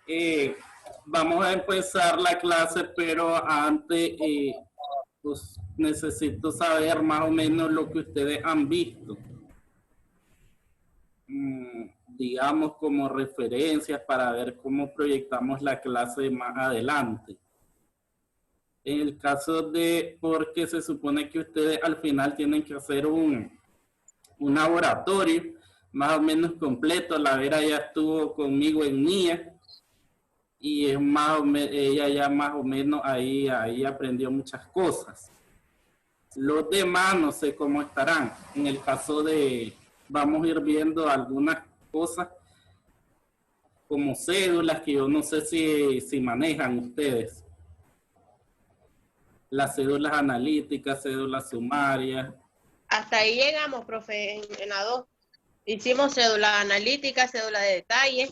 Eh, Vamos a empezar la clase, pero antes pues necesito saber más o menos lo que ustedes han visto. Digamos como referencias para ver cómo proyectamos la clase más adelante. En el caso de, porque se supone que ustedes al final tienen que hacer un laboratorio más o menos completo. La Vera ya estuvo conmigo en MIA y es ella ya más o menos ahí aprendió muchas cosas. Los demás no sé cómo estarán. En el caso de, vamos a ir viendo algunas cosas como cédulas que yo no sé si manejan ustedes. Las cédulas analíticas, cédulas sumarias. Hasta ahí llegamos, profe, en la 2. Hicimos cédula analítica, cédula de detalle.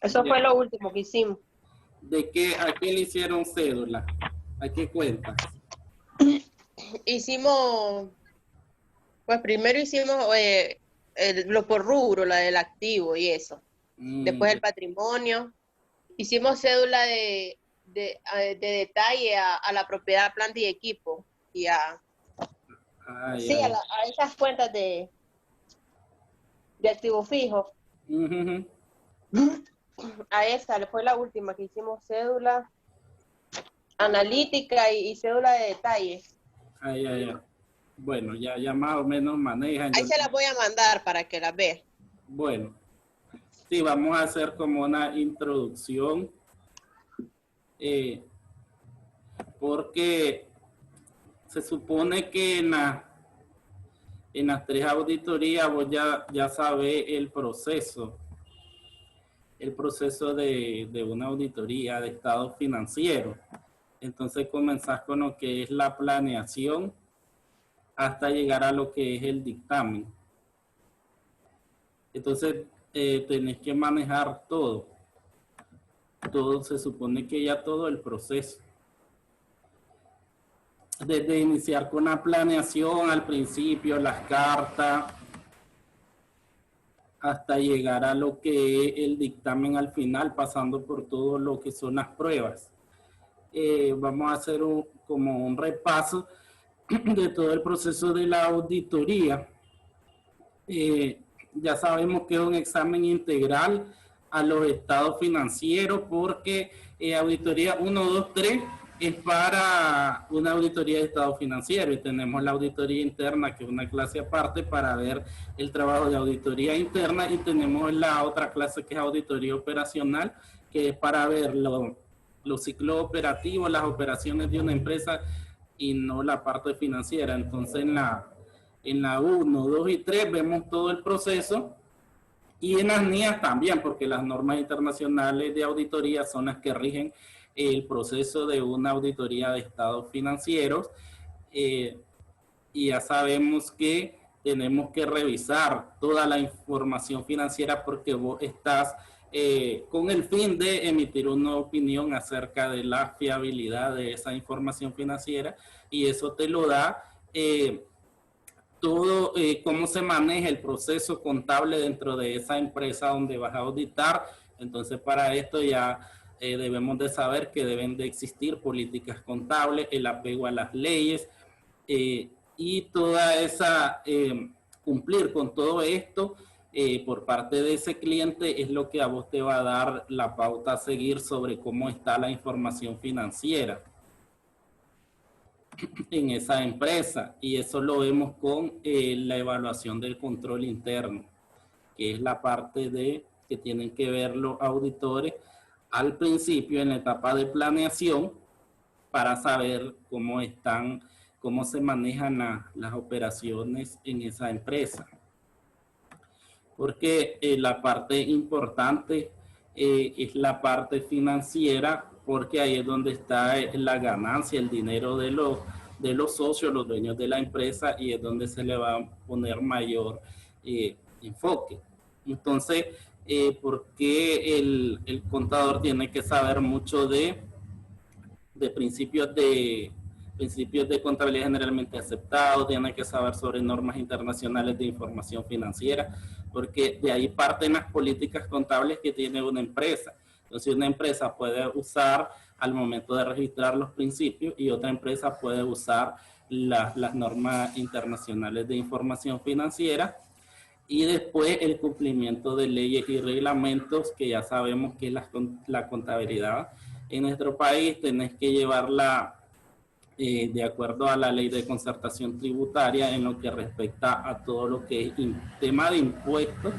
Eso fue lo último que hicimos. ¿De qué, a qué le hicieron cédula? ¿A qué cuenta? Hicimos, pues primero hicimos lo por rubro, la del activo y eso. Después el patrimonio. Hicimos cédula de detalle a la propiedad, planta y equipo. Y a esas cuentas de activo fijo. A esa fue la última que hicimos, cédula analítica y cédula de detalle. Bueno, ya más o menos manejan. Ahí se las voy a mandar para que las vean. Bueno, sí, vamos a hacer como una introducción. Porque se supone que en las 3 auditorías vos ya sabés el proceso de una auditoría de estado financiero. Entonces comenzás con lo que es la planeación hasta llegar a lo que es el dictamen. Entonces tenés que manejar todo, se supone que ya todo el proceso. Desde iniciar con la planeación al principio, las cartas, hasta llegar a lo que es el dictamen al final, pasando por todo lo que son las pruebas. Vamos a hacer como un repaso de todo el proceso de la auditoría. Ya sabemos que es un examen integral a los estados financieros porque auditoría 1, 2, 3 es para una auditoría de estado financiero y tenemos la auditoría interna que es una clase aparte para ver el trabajo de auditoría interna y tenemos la otra clase que es auditoría operacional que es para ver los ciclos operativos, las operaciones de una empresa y no la parte financiera. Entonces en la 1, 2 y 3 vemos todo el proceso y en las NIAs también, porque las normas internacionales de auditoría son las que rigen el proceso de una auditoría de estados financieros y ya sabemos que tenemos que revisar toda la información financiera porque vos estás con el fin de emitir una opinión acerca de la fiabilidad de esa información financiera y eso te lo da todo cómo se maneja el proceso contable dentro de esa empresa donde vas a auditar. Entonces para esto ya debemos de saber que deben de existir políticas contables, el apego a las leyes y toda esa, cumplir con todo esto por parte de ese cliente es lo que a vos te va a dar la pauta a seguir sobre cómo está la información financiera en esa empresa y eso lo vemos con la evaluación del control interno, que es la parte de que tienen que ver los auditores al principio en la etapa de planeación para saber cómo se manejan las operaciones en esa empresa. Porque la parte importante es la parte financiera, porque ahí es donde está la ganancia, el dinero de los socios, los dueños de la empresa, y es donde se le va a poner mayor enfoque. Entonces, ¿por qué el contador tiene que saber mucho de principios de contabilidad generalmente aceptados? Tiene que saber sobre normas internacionales de información financiera, porque de ahí parten las políticas contables que tiene una empresa. Entonces una empresa puede usar al momento de registrar los principios y otra empresa puede usar las normas internacionales de información financiera y después el cumplimiento de leyes y reglamentos que ya sabemos que es la contabilidad en nuestro país. Tenés que llevarla de acuerdo a la ley de concertación tributaria en lo que respecta a todo lo que es tema de impuestos,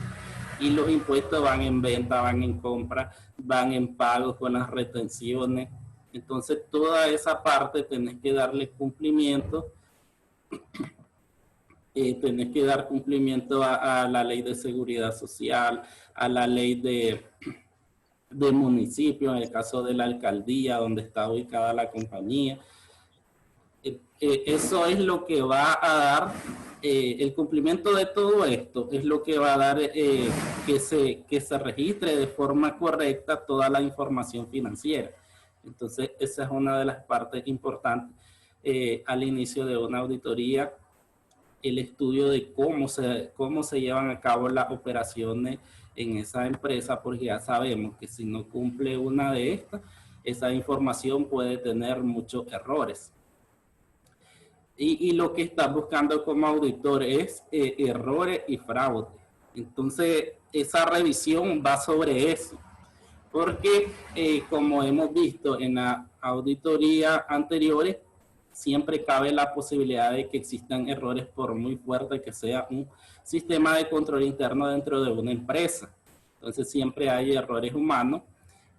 y los impuestos van en venta, van en compra, van en pagos con las retenciones. Entonces toda esa parte tenés que darle cumplimiento, tenés que dar cumplimiento a la ley de seguridad social, a la ley de municipio, en el caso de la alcaldía donde está ubicada la compañía. Eso es lo que va a dar, el cumplimiento de todo esto es lo que va a dar que se registre de forma correcta toda la información financiera. Entonces esa es una de las partes importantes al inicio de una auditoría, el estudio de cómo se llevan a cabo las operaciones en esa empresa, porque ya sabemos que si no cumple una de estas, esa información puede tener muchos errores. Y lo que está buscando como auditor es errores y fraude. Entonces, esa revisión va sobre eso. Porque, como hemos visto en la auditoría anteriores, siempre cabe la posibilidad de que existan errores por muy fuerte que sea un sistema de control interno dentro de una empresa. Entonces, siempre hay errores humanos.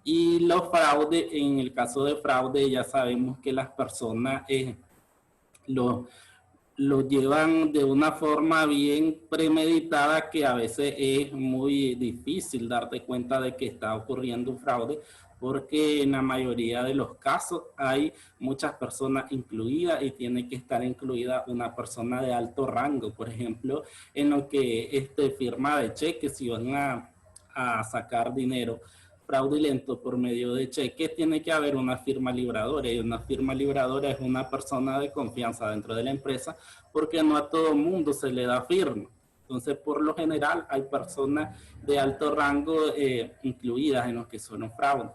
Y los fraudes, en el caso de fraude, ya sabemos que las personas lo llevan de una forma bien premeditada, que a veces es muy difícil darte cuenta de que está ocurriendo un fraude, porque en la mayoría de los casos hay muchas personas incluidas y tiene que estar incluida una persona de alto rango. Por ejemplo, en lo que firma de cheques, si van a sacar dinero fraudulento por medio de cheques, tiene que haber una firma libradora, y una firma libradora es una persona de confianza dentro de la empresa, porque no a todo mundo se le da firma. Entonces, por lo general, hay personas de alto rango incluidas en los que son los fraudes.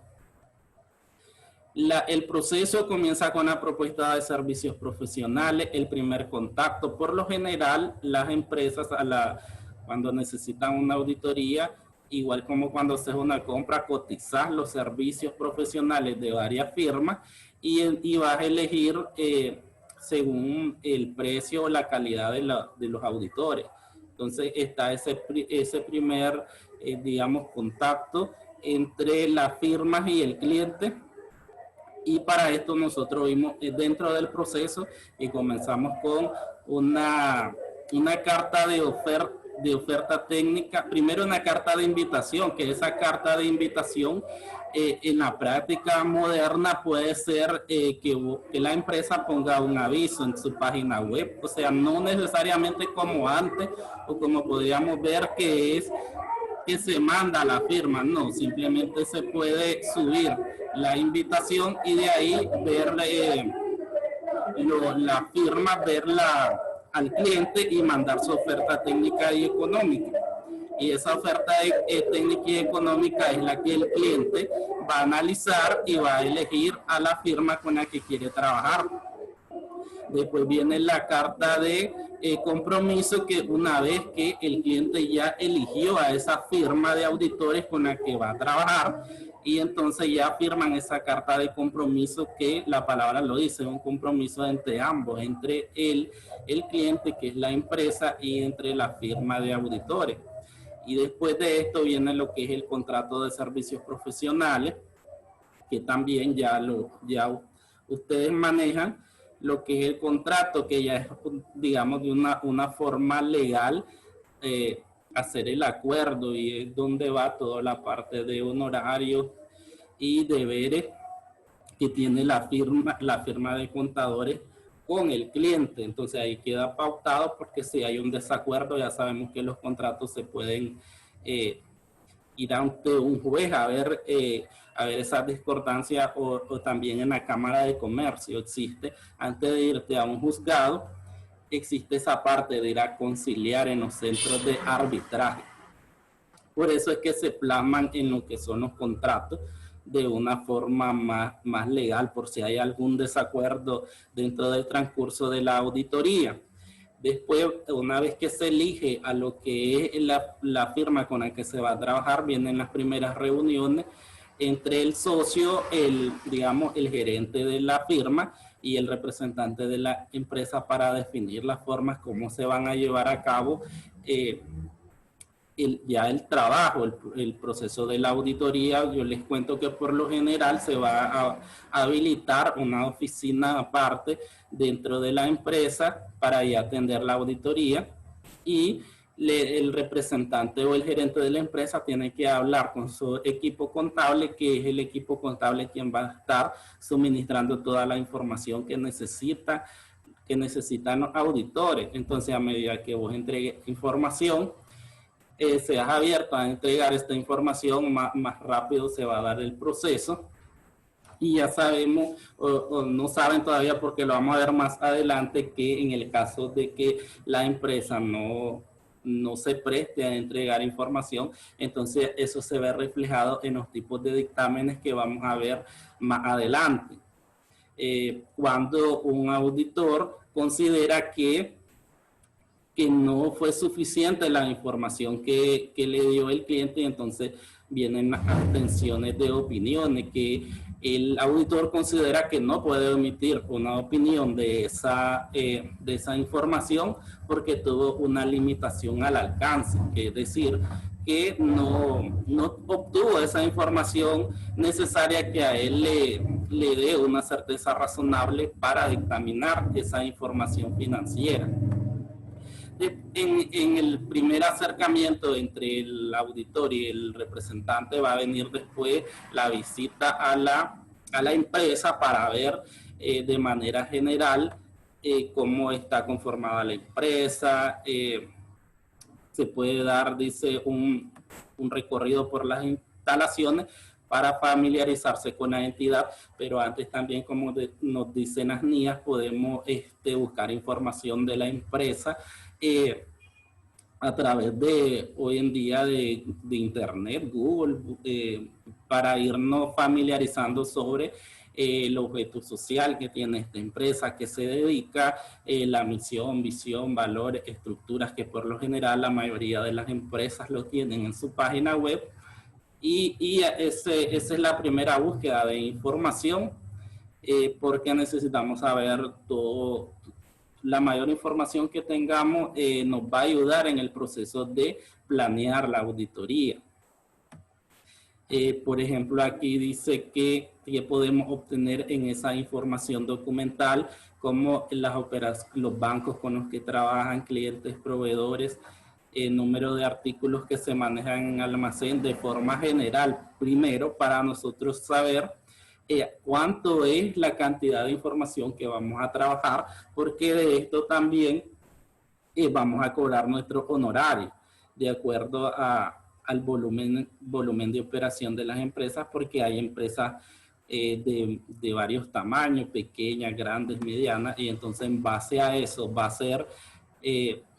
El proceso comienza con la propuesta de servicios profesionales, el primer contacto. Por lo general, las empresas cuando necesitan una auditoría, igual como cuando haces una compra, cotizas los servicios profesionales de varias firmas y vas a elegir según el precio o la calidad de los auditores. Entonces está ese primer, digamos, contacto entre las firmas y el cliente. Y para esto nosotros vimos dentro del proceso y comenzamos con una carta de oferta técnica, primero una carta de invitación, que esa carta de invitación en la práctica moderna puede ser que la empresa ponga un aviso en su página web, o sea, no necesariamente como antes o como podríamos ver que es que se manda la firma, no, simplemente se puede subir la invitación y de ahí ver la firma, verla al cliente y mandar su oferta técnica y económica. Y esa oferta técnica y económica es la que el cliente va a analizar y va a elegir a la firma con la que quiere trabajar. Después viene la carta de compromiso, que una vez que el cliente ya eligió a esa firma de auditores con la que va a trabajar, y entonces ya firman esa carta de compromiso, que la palabra lo dice, un compromiso entre ambos, entre el cliente, que es la empresa, y entre la firma de auditores. Y después de esto viene lo que es el contrato de servicios profesionales, que también ya ustedes manejan lo que es el contrato, que ya es, digamos, de una forma legal, hacer el acuerdo, y es donde va toda la parte de honorarios y deberes que tiene la firma de contadores con el cliente. Entonces ahí queda pautado, porque si hay un desacuerdo, ya sabemos que los contratos se pueden ir ante un juez a ver esa discordancia, o también en la Cámara de Comercio existe, antes de irte a un juzgado, existe esa parte de ir a conciliar en los centros de arbitraje. Por eso es que se plasman en lo que son los contratos de una forma más legal, por si hay algún desacuerdo dentro del transcurso de la auditoría. Después, una vez que se elige a lo que es la firma con la que se va a trabajar, vienen las primeras reuniones entre el socio, digamos, el gerente de la firma y el representante de la empresa para definir las formas, cómo se van a llevar a cabo ya el trabajo, el proceso de la auditoría. Yo les cuento que por lo general se va a habilitar una oficina aparte dentro de la empresa para ya atender la auditoría, y el representante o el gerente de la empresa tiene que hablar con su equipo contable, que es el equipo contable quien va a estar suministrando toda la información que necesitan los auditores. Entonces, a medida que vos entregues información, seas abierto a entregar esta información, más rápido se va a dar el proceso. Y ya sabemos, o no saben todavía porque lo vamos a ver más adelante, que en el caso de que la empresa no se preste a entregar información, entonces eso se ve reflejado en los tipos de dictámenes que vamos a ver más adelante. Cuando un auditor considera que no fue suficiente la información que le dio el cliente, y entonces vienen las abstenciones de opiniones, que el auditor considera que no puede emitir una opinión de esa información porque tuvo una limitación al alcance, es decir, que no obtuvo esa información necesaria que a él le dé una certeza razonable para dictaminar esa información financiera. En el primer acercamiento entre el auditor y el representante va a venir después la visita a la empresa para ver de manera general cómo está conformada la empresa. Se puede dar, dice, un recorrido por las instalaciones para familiarizarse con la entidad, pero antes también, como nos dicen las NIAs, podemos buscar información de la empresa a través de hoy en día de internet, Google, para irnos familiarizando sobre el objeto social que tiene esta empresa, que se dedica, la misión, visión, valores, estructuras, que por lo general la mayoría de las empresas lo tienen en su página web. Y esa es la primera búsqueda de información, porque necesitamos saber todo. La mayor información que tengamos nos va a ayudar en el proceso de planear la auditoría. Por ejemplo, aquí dice que podemos obtener en esa información documental, como los bancos con los que trabajan, clientes, proveedores, número de artículos que se manejan en almacén de forma general. Primero, para nosotros saber cuánto es la cantidad de información que vamos a trabajar, porque de esto también vamos a cobrar nuestro honorario de acuerdo al volumen de operación de las empresas, porque hay empresas de varios tamaños, pequeñas, grandes, medianas, y entonces en base a eso va a ser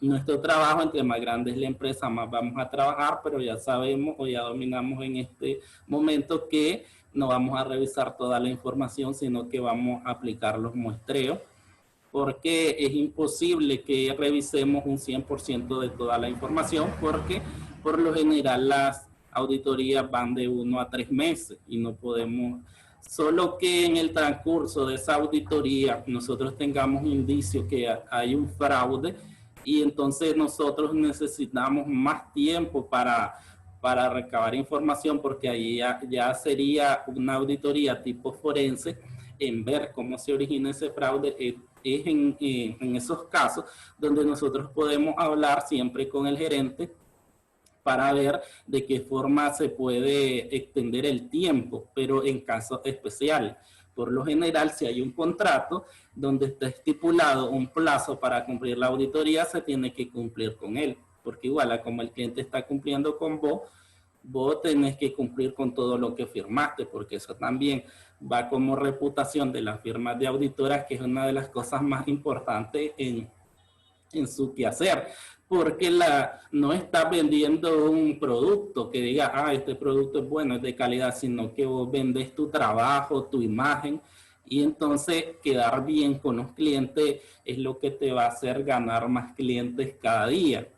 nuestro trabajo. Entre más grande es la empresa, más vamos a trabajar, pero ya sabemos o ya dominamos en este momento que no vamos a revisar toda la información, sino que vamos a aplicar los muestreos, porque es imposible que revisemos un 100% de toda la información, porque por lo general las auditorías van de 1 a 3 meses y no podemos, solo que en el transcurso de esa auditoría nosotros tengamos indicios que hay un fraude, y entonces nosotros necesitamos más tiempo para recabar información, porque ahí ya sería una auditoría tipo forense, en ver cómo se origina ese fraude. Es en esos casos donde nosotros podemos hablar siempre con el gerente para ver de qué forma se puede extender el tiempo, pero en casos especiales. Por lo general, si hay un contrato donde está estipulado un plazo para cumplir la auditoría, se tiene que cumplir con él, porque igual como el cliente está cumpliendo con vos tenés que cumplir con todo lo que firmaste, porque eso también va como reputación de las firmas de auditoras, que es una de las cosas más importantes en en su quehacer, porque no está vendiendo un producto que diga, este producto es bueno, es de calidad, sino que vos vendes tu trabajo, tu imagen, y entonces quedar bien con los clientes es lo que te va a hacer ganar más clientes cada día.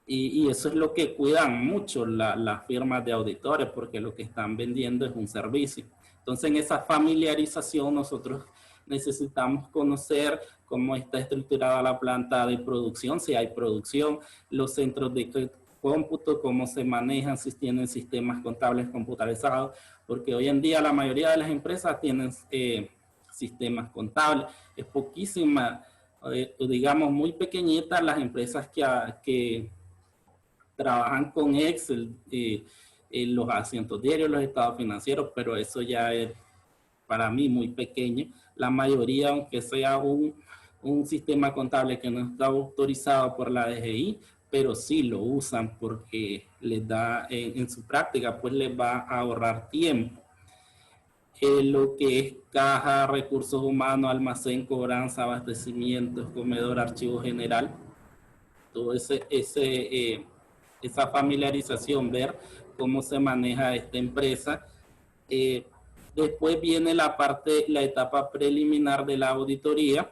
Y eso es lo que cuidan mucho las firmas de auditores, porque lo que están vendiendo es un servicio. Entonces, en esa familiarización nosotros necesitamos conocer cómo está estructurada la planta de producción, si hay producción, los centros de cómputo, cómo se manejan, si tienen sistemas contables computarizados, porque hoy en día la mayoría de las empresas tienen sistemas contables. Es poquísima, digamos, muy pequeñitas las empresas que trabajan con Excel, los asientos diarios, los estados financieros, pero eso ya es para mí muy pequeño. La mayoría, aunque sea un sistema contable que no está autorizado por la DGI, pero sí lo usan porque les da, en su práctica, pues les va a ahorrar tiempo. Lo que es caja, recursos humanos, almacén, cobranza, abastecimiento, comedor, archivo general, todo esa familiarización, ver cómo se maneja esta empresa. Después viene la etapa preliminar de la auditoría.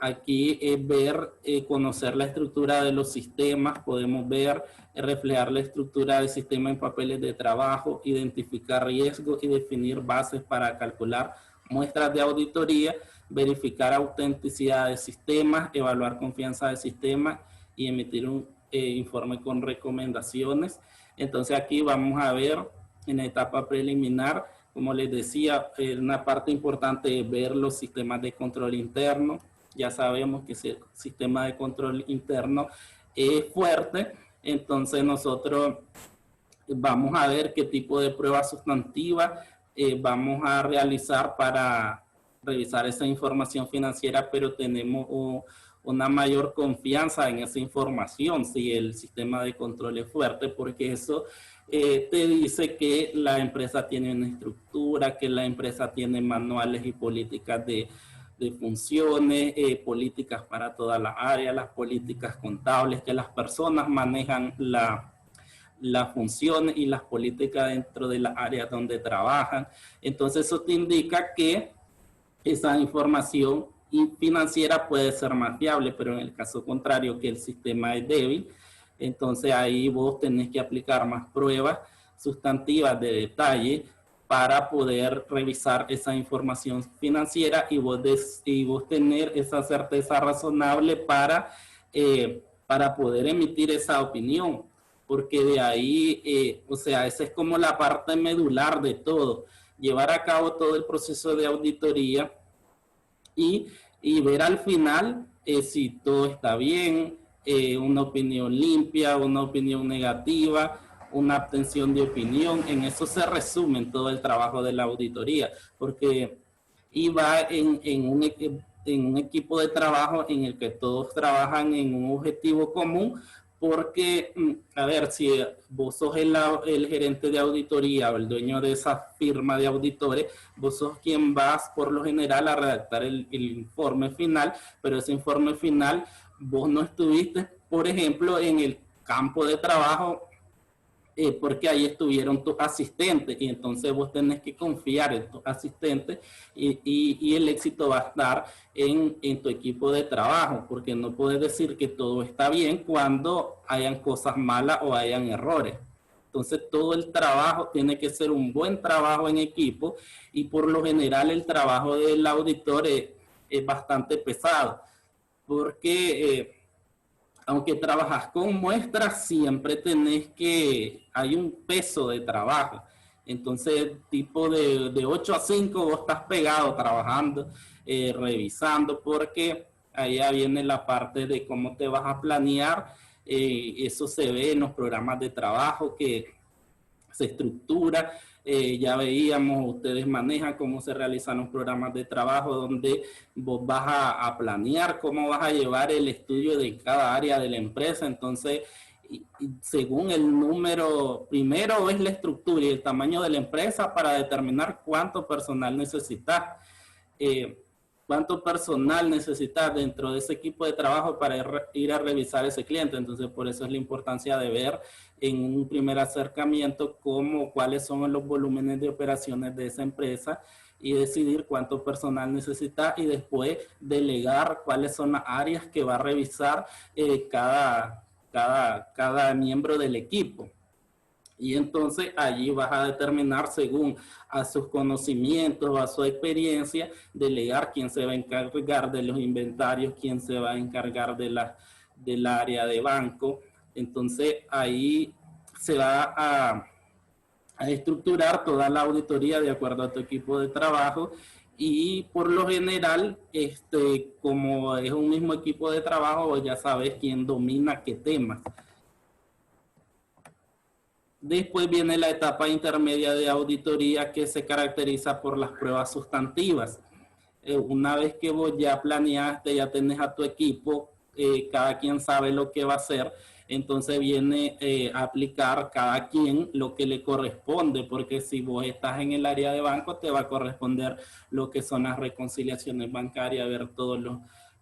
Aquí es ver, conocer la estructura de los sistemas, podemos ver, reflejar la estructura del sistema en papeles de trabajo, identificar riesgos y definir bases para calcular muestras de auditoría, verificar autenticidad de sistemas, evaluar confianza de sistemas y emitir un informe con recomendaciones. Entonces aquí vamos a ver en la etapa preliminar, como les decía, una parte importante es ver los sistemas de control interno. Ya sabemos que si el sistema de control interno es fuerte, entonces nosotros vamos a ver qué tipo de prueba sustantiva vamos a realizar para revisar esa información financiera, pero tenemos una mayor confianza en esa información si el sistema de control es fuerte, porque eso te dice que la empresa tiene una estructura, que la empresa tiene manuales y políticas de funciones, políticas para todas las áreas, las políticas contables, que las personas manejan las funciones y las políticas dentro de las áreas donde trabajan. Entonces eso te indica que esa información financiera puede ser más fiable, pero en el caso contrario que el sistema es débil, entonces ahí vos tenés que aplicar más pruebas sustantivas de detalle para poder revisar esa información financiera y vos tener esa certeza razonable para poder emitir esa opinión, porque de ahí, o sea, esa es como la parte medular de todo, llevar a cabo todo el proceso de auditoría y ver al final si todo está bien, una opinión limpia, una opinión negativa, una abstención de opinión. En eso se resume todo el trabajo de la auditoría, porque iba en un equipo de trabajo en el que todos trabajan en un objetivo común, porque, a ver, si vos sos el gerente de auditoría o el dueño de esa firma de auditores, vos sos quien vas por lo general a redactar el informe final, pero ese informe final vos no estuviste, por ejemplo, en el campo de trabajo porque ahí estuvieron tus asistentes y entonces vos tenés que confiar en tus asistentes y el éxito va a estar en tu equipo de trabajo, porque no puedes decir que todo está bien cuando hayan cosas malas o hayan errores. Entonces todo el trabajo tiene que ser un buen trabajo en equipo y por lo general el trabajo del auditor es bastante pesado, porque aunque trabajas con muestras, siempre tenés hay un peso de trabajo. Entonces, tipo de 8 a 5 vos estás pegado trabajando, revisando, porque allá viene la parte de cómo te vas a planear. Eso se ve en los programas de trabajo que se estructura. Ya veíamos, ustedes manejan cómo se realizan los programas de trabajo, donde vos vas a planear cómo vas a llevar el estudio de cada área de la empresa. Entonces, según el número, primero es la estructura y el tamaño de la empresa para determinar cuánto personal necesitas. cuánto personal necesitas dentro de ese equipo de trabajo para ir a revisar ese cliente. Entonces, por eso es la importancia de ver en un primer acercamiento cuáles son los volúmenes de operaciones de esa empresa y decidir cuánto personal necesita y después delegar cuáles son las áreas que va a revisar cada miembro del equipo. Y entonces allí vas a determinar según a sus conocimientos, a su experiencia, delegar quién se va a encargar de los inventarios, quién se va a encargar del área de banco. Entonces ahí se va a estructurar toda la auditoría de acuerdo a tu equipo de trabajo. Y por lo general, como es un mismo equipo de trabajo, ya sabes quién domina qué temas. Después viene la etapa intermedia de auditoría que se caracteriza por las pruebas sustantivas. Una vez que vos ya planeaste, ya tenés a tu equipo, cada quien sabe lo que va a hacer, entonces viene a aplicar cada quien lo que le corresponde, porque si vos estás en el área de banco, te va a corresponder lo que son las reconciliaciones bancarias, ver todos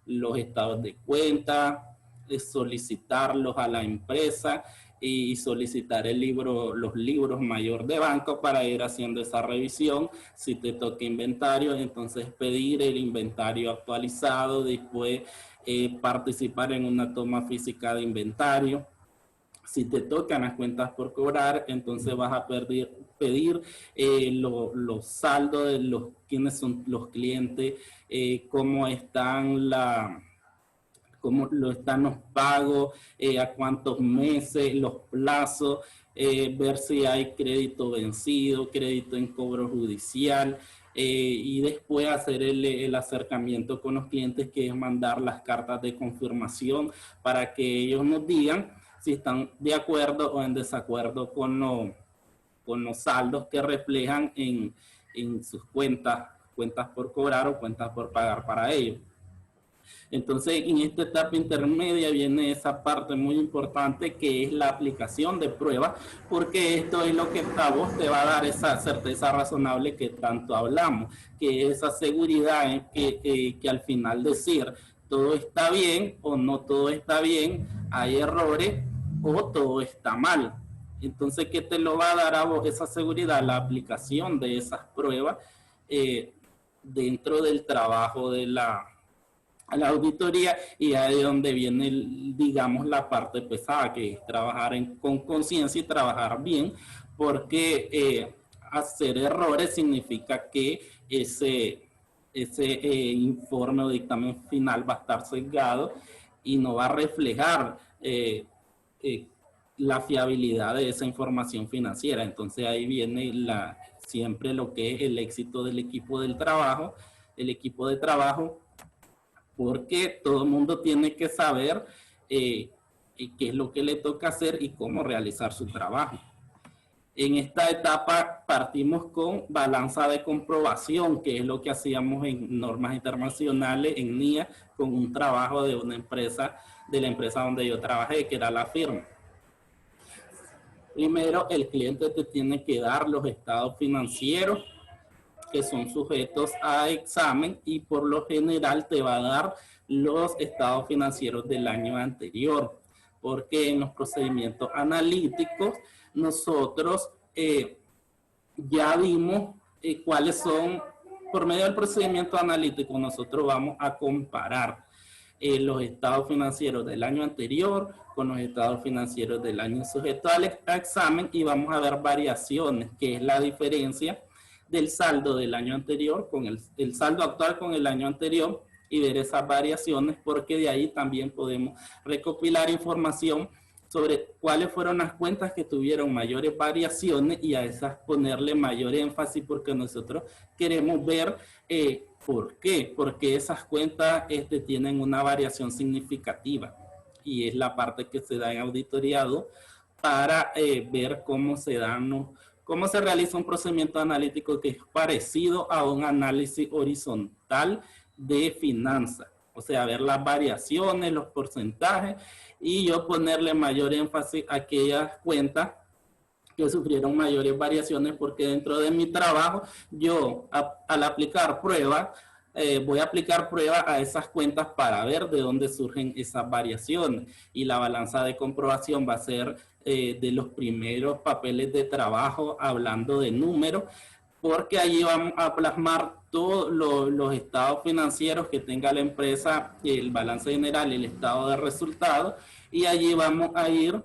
los estados de cuenta, solicitarlos a la empresa y solicitar los libros mayor de banco para ir haciendo esa revisión. Si te toca inventario, entonces pedir el inventario actualizado, después participar en una toma física de inventario. Si te tocan las cuentas por cobrar, entonces vas a pedir los saldos de quiénes son los clientes, cómo están los pagos, a cuántos meses, los plazos, ver si hay crédito vencido, crédito en cobro judicial, y después hacer el acercamiento con los clientes, que es mandar las cartas de confirmación para que ellos nos digan si están de acuerdo o en desacuerdo con los saldos que reflejan en sus cuentas por cobrar o cuentas por pagar para ellos. Entonces, en esta etapa intermedia viene esa parte muy importante que es la aplicación de pruebas, porque esto es lo que a vos te va a dar esa certeza razonable que tanto hablamos, que es esa seguridad que al final decir todo está bien o no todo está bien, hay errores o todo está mal. Entonces, ¿qué te lo va a dar a vos esa seguridad? La aplicación de esas pruebas dentro del trabajo de la auditoría, y ahí es donde viene, digamos, la parte pesada, que es trabajar con conciencia y trabajar bien, porque hacer errores significa que ese informe o dictamen final va a estar sesgado y no va a reflejar la fiabilidad de esa información financiera. Entonces ahí viene siempre lo que es el éxito del equipo de trabajo, porque todo el mundo tiene que saber qué es lo que le toca hacer y cómo realizar su trabajo. En esta etapa partimos con balanza de comprobación, que es lo que hacíamos en normas internacionales, en NIA, con un trabajo de una empresa, de la empresa donde yo trabajé, que era la firma. Primero, el cliente te tiene que dar los estados financieros que son sujetos a examen, y por lo general te va a dar los estados financieros del año anterior, porque en los procedimientos analíticos nosotros ya vimos cuáles son, por medio del procedimiento analítico nosotros vamos a comparar los estados financieros del año anterior con los estados financieros del año sujeto al examen, y vamos a ver variaciones, que es la diferencia del saldo del año anterior con el saldo actual con el año anterior, y ver esas variaciones, porque de ahí también podemos recopilar información sobre cuáles fueron las cuentas que tuvieron mayores variaciones, y a esas ponerle mayor énfasis, porque nosotros queremos ver por qué, porque esas cuentas tienen una variación significativa, y es la parte que se da en auditoriado para ver cómo se realiza un procedimiento analítico que es parecido a un análisis horizontal de finanzas. O sea, ver las variaciones, los porcentajes, y yo ponerle mayor énfasis a aquellas cuentas que sufrieron mayores variaciones, porque dentro de mi trabajo, yo al aplicar pruebas, voy a aplicar prueba a esas cuentas para ver de dónde surgen esas variaciones. Y la balanza de comprobación va a ser de los primeros papeles de trabajo hablando de números, porque allí vamos a plasmar todos los estados financieros que tenga la empresa, el balance general, el estado de resultados, y allí vamos a ir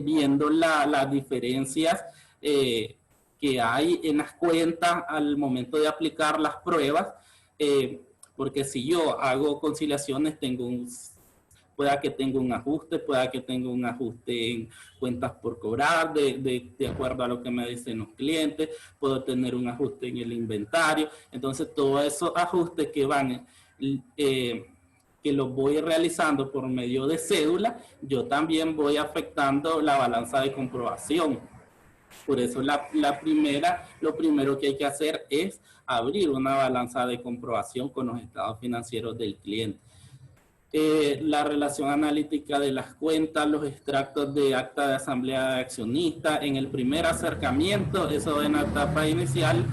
viendo las diferencias que hay en las cuentas al momento de aplicar las pruebas, porque si yo hago conciliaciones, pueda que tenga un ajuste, pueda que tenga un ajuste en cuentas por cobrar, de acuerdo a lo que me dicen los clientes, puedo tener un ajuste en el inventario. Entonces, todos esos ajustes que van, que los voy realizando por medio de cédula, yo también voy afectando la balanza de comprobación. Por eso lo primero que hay que hacer es abrir una balanza de comprobación con los estados financieros del cliente. La relación analítica de las cuentas, los extractos de acta de asamblea de accionistas. En el acercamiento, eso en la etapa inicial,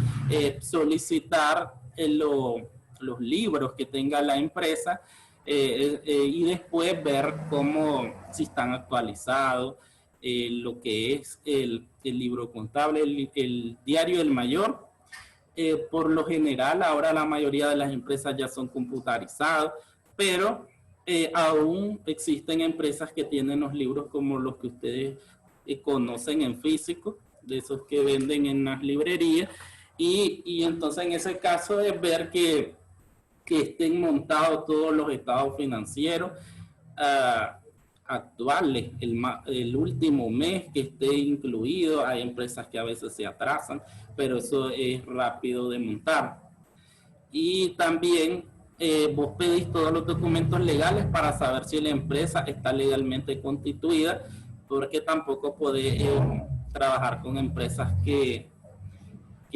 solicitar los libros que tenga la empresa y después ver si están actualizados, lo que es el libro contable, el diario del mayor. Por lo general, ahora la mayoría de las empresas ya son computarizados, pero aún existen empresas que tienen los libros como los que ustedes conocen en físico, de esos que venden en las librerías, y entonces en ese caso es ver que estén montados todos los estados financieros actuales, el último mes que esté incluido. Hay empresas que a veces se atrasan, pero eso es rápido de montar. Y también vos pedís todos los documentos legales para saber si la empresa está legalmente constituida, porque tampoco podés trabajar con empresas que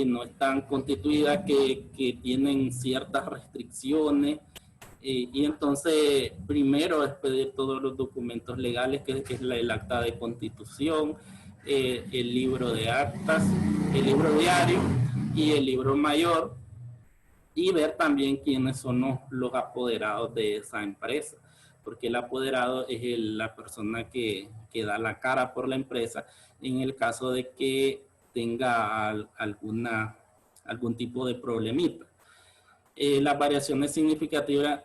no están constituidas, que tienen ciertas restricciones. Y entonces, primero es pedir todos los documentos legales, que es el acta de constitución, el libro de actas, el libro diario y el libro mayor, y ver también quiénes son los apoderados de esa empresa, porque el apoderado es la persona que da la cara por la empresa en el caso de que tenga algún tipo de problemita. Las variaciones significativas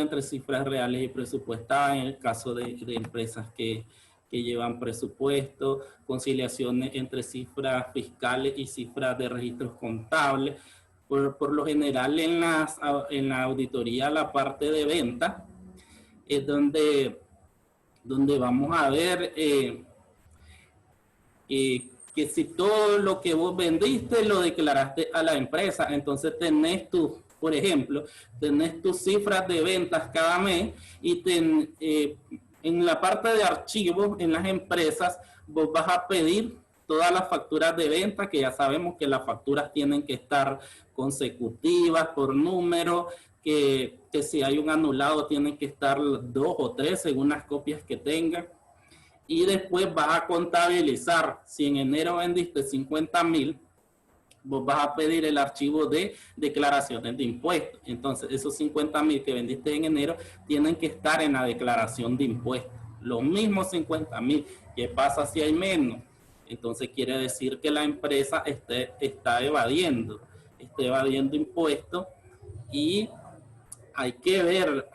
entre cifras reales y presupuestadas en el caso de empresas que llevan presupuesto, conciliaciones entre cifras fiscales y cifras de registros contables. Por lo general en la auditoría, la parte de venta es donde vamos a ver que si todo lo que vos vendiste lo declaraste a la empresa, entonces tenés por ejemplo, tenés tus cifras de ventas cada mes, y en la parte de archivos en las empresas vos vas a pedir todas las facturas de venta, que ya sabemos que las facturas tienen que estar consecutivas por número, que si hay un anulado tienen que estar 2 o 3 según las copias que tengan. Y después vas a contabilizar. Si en enero vendiste 50,000, vos vas a pedir el archivo de declaraciones de impuestos. Entonces, esos 50,000 que vendiste en enero tienen que estar en la declaración de impuestos. Los mismos 50,000. ¿Qué pasa si hay menos? Entonces, quiere decir que la empresa está evadiendo impuestos, y hay que ver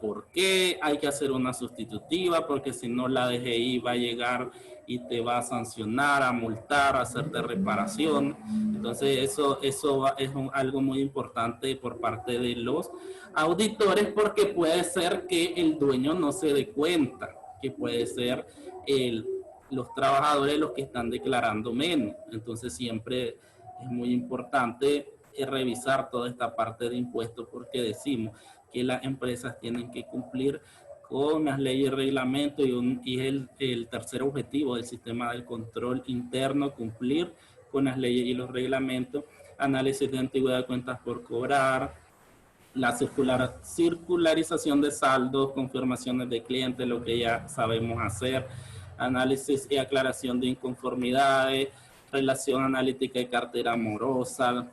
por qué. Hay que hacer una sustitutiva, porque si no la DGI va a llegar y te va a sancionar, a multar, a hacerte reparación. Entonces eso es algo muy importante por parte de los auditores, porque puede ser que el dueño no se dé cuenta, que puede ser los trabajadores los que están declarando menos. Entonces siempre es muy importante revisar toda esta parte de impuestos, porque decimos que las empresas tienen que cumplir con las leyes y reglamentos, y es el tercer objetivo del sistema del control interno, cumplir con las leyes y los reglamentos. Análisis de antigüedad de cuentas por cobrar, la circularización de saldos, confirmaciones de clientes, lo que ya sabemos hacer, análisis y aclaración de inconformidades, relación analítica de cartera morosa,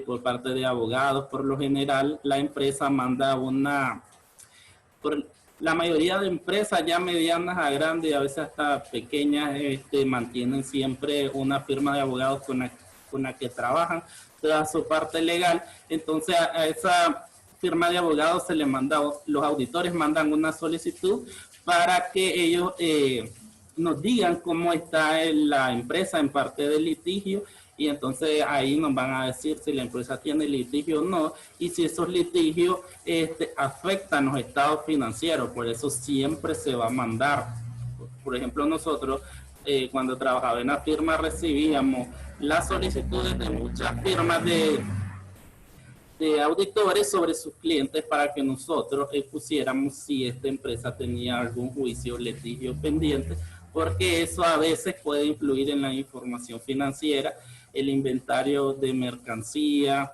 por parte de abogados. Por lo general, la empresa manda la mayoría de empresas ya medianas a grandes, a veces hasta pequeñas, mantienen siempre una firma de abogados con la que trabajan toda su parte legal. Entonces a esa firma de abogados se le manda, los auditores mandan una solicitud para que ellos nos digan cómo está la empresa en parte del litigio, y entonces ahí nos van a decir si la empresa tiene litigio o no, y si esos litigios afectan los estados financieros. Por eso siempre se va a mandar. Por ejemplo, nosotros cuando trabajaba en la firma recibíamos las solicitudes de muchas firmas de auditores sobre sus clientes para que nosotros pusiéramos si esta empresa tenía algún juicio o litigio pendiente, porque eso a veces puede influir en la información financiera, el inventario de mercancía,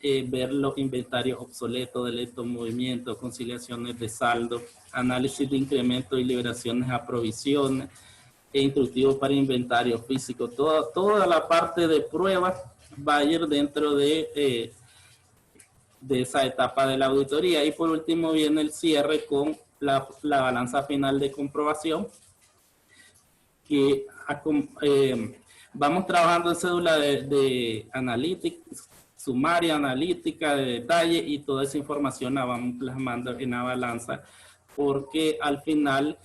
ver los inventarios obsoletos de lentos movimientos, conciliaciones de saldo, análisis de incremento y liberaciones a provisiones, instructivos para inventario físico. Toda la parte de pruebas va a ir dentro de esa etapa de la auditoría. Y por último viene el cierre con la balanza final de comprobación, que vamos trabajando en cédula de analítica, sumaria, analítica, de detalle, y toda esa información la vamos plasmando en la balanza, porque al final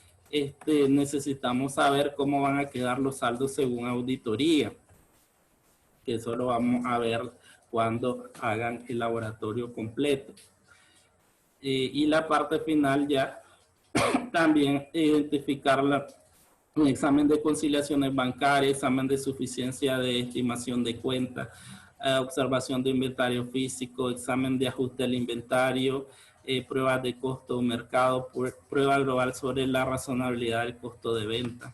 necesitamos saber cómo van a quedar los saldos según auditoría, que eso lo vamos a ver cuando hagan el laboratorio completo. Y la parte final ya también identificar un examen de conciliaciones bancarias, examen de suficiencia de estimación de cuenta, observación de inventario físico, examen de ajuste del inventario, pruebas de costo mercado, prueba global sobre la razonabilidad del costo de venta.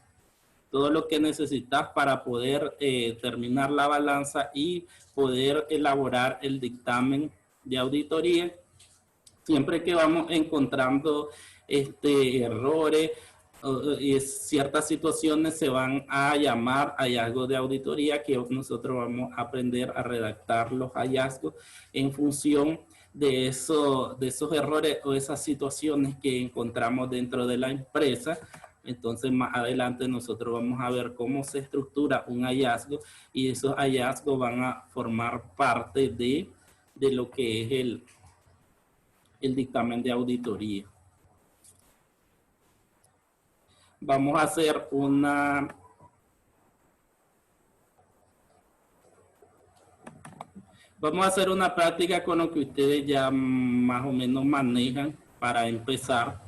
Todo lo que necesitas para poder terminar la balanza y poder elaborar el dictamen de auditoría. Siempre que vamos encontrando errores y ciertas situaciones, se van a llamar hallazgos de auditoría, que nosotros vamos a aprender a redactar los hallazgos en función de esos errores o esas situaciones que encontramos dentro de la empresa. Entonces más adelante nosotros vamos a ver cómo se estructura un hallazgo, y esos hallazgos van a formar parte de lo que es el dictamen de auditoría. Vamos a hacer una práctica con lo que ustedes ya más o menos manejan para empezar.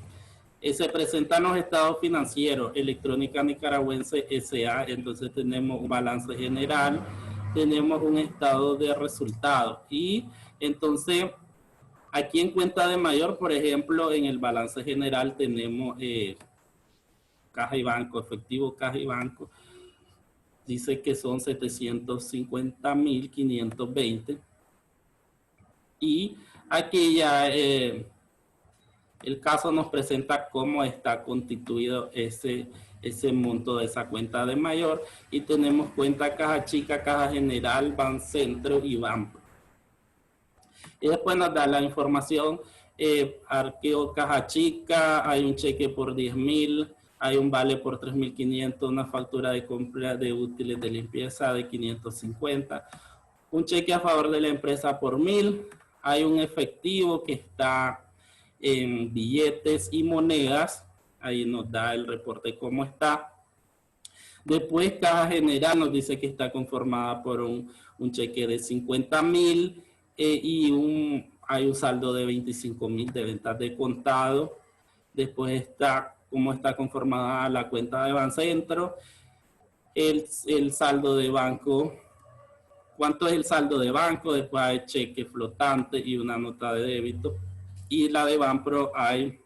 Se presentan los estados financieros, Electrónica Nicaragüense S.A., entonces tenemos un balance general, tenemos un estado de resultados, y entonces aquí en cuenta de mayor, por ejemplo, en el balance general tenemos caja y banco, efectivo caja y banco, dice que son 750.520, y aquí ya el caso nos presenta cómo está constituido ese monto de esa cuenta de mayor, y tenemos cuenta caja chica, caja general, Bancentro y Banco. Y después nos da la información, arqueo caja chica, hay un cheque por 10.000, hay un vale por 3.500, una factura de compra de útiles de limpieza de 550, un cheque a favor de la empresa por 1.000, hay un efectivo que está en billetes y monedas, ahí nos da el reporte cómo está. Después caja general nos dice que está conformada por un cheque de 50.000 y hay un saldo de 25.000 de ventas de contado. Después está cómo está conformada la cuenta de Bancentro, el saldo de banco, cuánto es el saldo de banco, después hay cheque flotante y una nota de débito. Y la de Banpro hay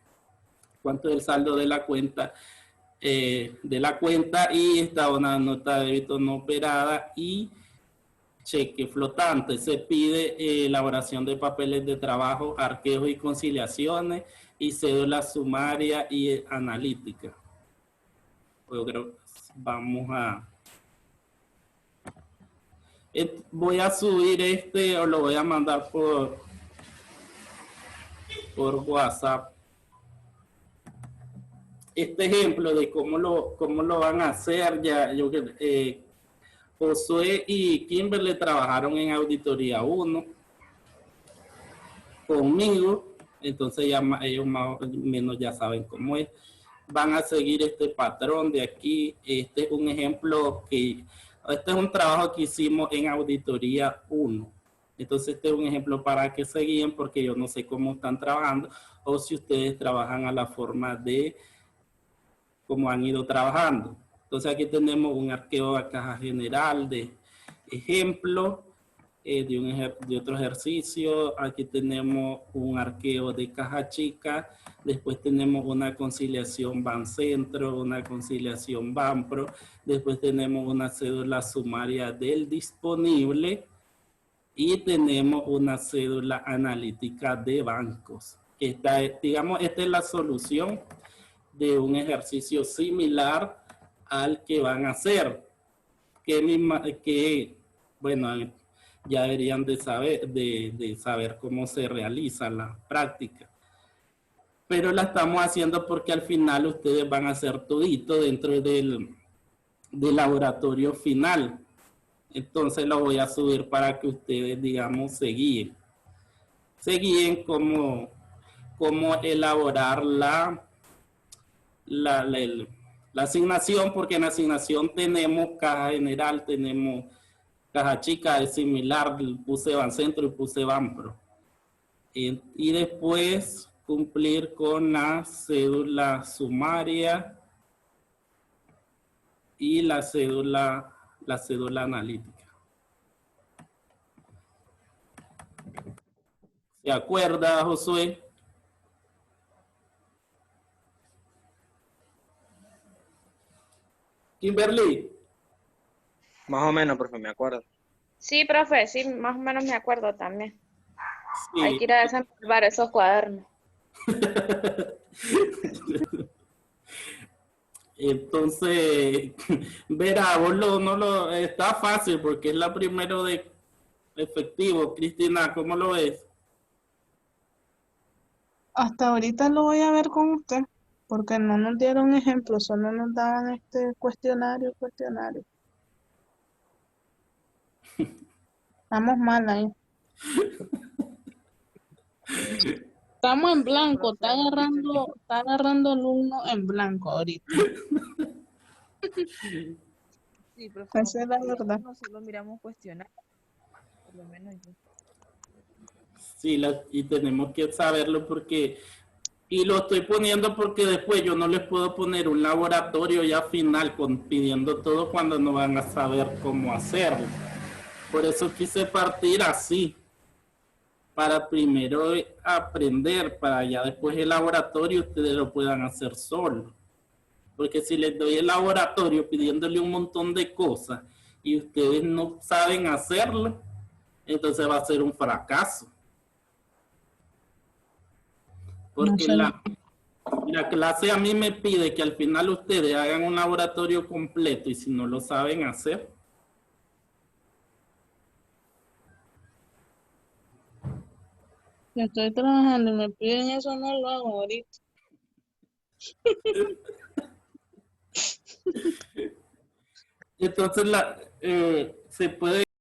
cuánto es el saldo de la cuenta, y está una nota de débito no operada y cheque flotante. Se pide elaboración de papeles de trabajo, arqueos y conciliaciones, y cédula sumaria y analítica. Yo creo que vamos a Voy a subir o lo voy a mandar por WhatsApp. Este ejemplo de cómo lo van a hacer, Josué y Kimberly trabajaron en Auditoría 1 conmigo, entonces ya ellos más o menos ya saben cómo es. Van a seguir este patrón de aquí. Este es un ejemplo este es un trabajo que hicimos en Auditoría 1. Entonces este es un ejemplo para que se guíen, porque yo no sé cómo están trabajando o si ustedes trabajan a la forma de cómo han ido trabajando. Entonces aquí tenemos un arqueo a caja general de ejemplo de otro ejercicio. Aquí tenemos un arqueo de caja chica. Después tenemos una conciliación Bancentro, una conciliación Banpro. Después tenemos una cédula sumaria del disponible. Y tenemos una cédula analítica de bancos. Esta es la solución de un ejercicio similar al que van a hacer. Bueno, ya deberían de saber cómo se realiza la práctica. Pero la estamos haciendo porque al final ustedes van a hacer todito dentro del laboratorio final. Entonces lo voy a subir para que ustedes, digamos, se guíen cómo elaborar la asignación, porque en la asignación tenemos caja general, tenemos caja chica, es similar, puse Bancentro y puse Banpro. Y después cumplir con la cédula sumaria y la cédula analítica. ¿Se acuerda, Josué? Kimberly. Más o menos, profe, me acuerdo. Sí, profe, sí, más o menos me acuerdo también. Sí. Hay que ir a desempolvar esos cuadernos. Entonces, verá, vos está fácil porque es la primero de efectivo. Cristina, ¿cómo lo ves? Hasta ahorita lo voy a ver con usted, porque no nos dieron ejemplos, solo nos daban este cuestionario. Estamos mal ahí. Estamos en blanco, está agarrando el uno en blanco ahorita. Sí, profe. Esa es la verdad. Solo miramos cuestionar. Por lo menos yo. Sí, y tenemos que saberlo y lo estoy poniendo porque después yo no les puedo poner un laboratorio ya final pidiendo todo cuando no van a saber cómo hacerlo. Por eso quise partir así, para primero aprender, para ya después el laboratorio ustedes lo puedan hacer solos. Porque si les doy el laboratorio pidiéndole un montón de cosas y ustedes no saben hacerlo, entonces va a ser un fracaso. Porque la clase a mí me pide que al final ustedes hagan un laboratorio completo y si no lo saben hacer. Si estoy trabajando y me piden eso, no lo hago ahorita. Entonces se puede